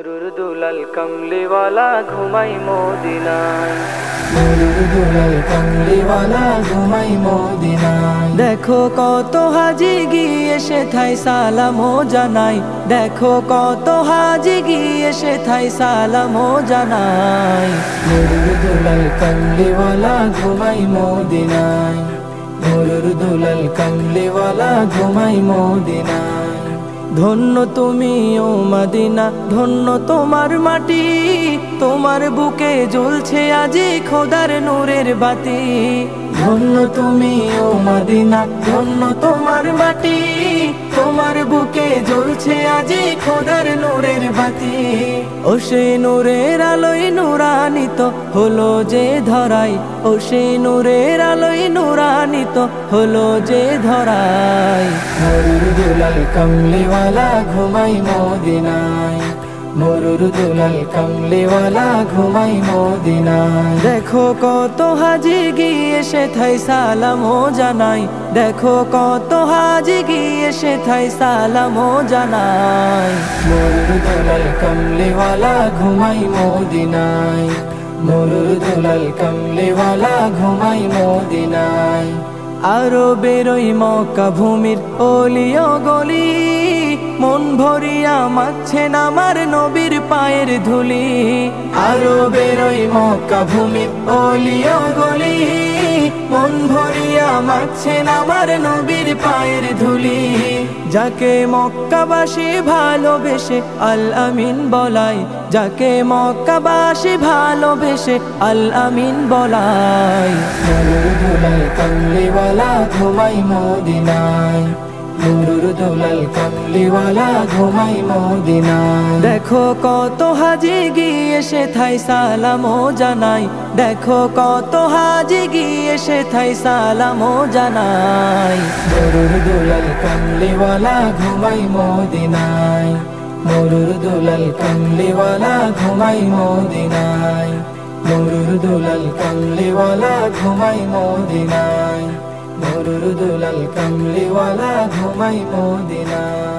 মরুর দুলাল কমলিওয়ালা ঘুমাই মদিনায়। মরুর দুলাল কমলিওয়ালা ঘুমাই মদিনায়। দেখো কত হাজি গিয়ে সেথায় সালামও জানাই, দেখো কত হাজি গিয়ে সেথায় সালামও জানাই। মরুর দুলাল কমলিওয়ালা ঘুমাই মদিনায়। মরুর দুলাল কমলিওয়ালা ঘুমাই মদিনায়। ধন্য তুমি ও মদিনা, ধন্য তোমার মাটি, তোমার বুকে জ্বলছে আজি খোদার নূরের বাতি। ধন্য তুমি ও মদিনা, ধন্য তোমার মাটি, তোমার বুকে জ্বলছে আজি খোদার নূরের বাতি। ও সে নূরের আলোয় নূরান্বিত হলো যে ধরাই, ও সে নূরের আলোয় নূরান্বিত হলো যে ধরাই। মরুর দুলাল কমলিওয়ালা ঘুমাই মদিনায়। মরুর দুলাল কমলিওয়ালা ঘুমাই মদিনায়। দেখো কত হাজি গিয়ে সেথায় সালামও জানাই, দেখো কত হাজি গিয়ে সেথায় সালামও জানাই। মরুর দুলাল কমলিওয়ালা ঘুমাই মদিনায়। মরুর দুলাল কমলিওয়ালা ঘুমাই মদিনায়। আরো বেরোই মক্কা ভূমির অলিও গলি, মন ভরিয়া মাখছেন আমার নবীর পায়ের ধুলি। আরো বেরোই মক্কা ভূমির অলিও গলি, মন ভরিয়া মাখছেন আমার নবীর পায়ের ধুলি। যাকে মক্কাবাসী ভালোবেসে আল আমিন বলাই, যাকে মক্কাবাসী ভালোবেসে আল আমিন বলাই। মরুর দুলাল কমলিওয়ালা ঘুমাই মদিনায়। মরুর দুলাল কমলিওয়ালা ঘুমাই মদিনায়। দেখো কত হাজি গিয়ে সেথায় সালামও জানাই, দেখো কত হাজি গিয়ে সেথায় সালামও জানাই। মরুর দুলাল কমলিওয়ালা ঘুমাই মদিনায়। মরুর দুলাল কমলিওয়ালা ঘুমাই মদিনায়। মরুর দুলাল কমলিওয়ালা ঘুমাই মদিনায়। মরুর দুলাল কমলিওয়ালা ঘুমাই মদিনায়।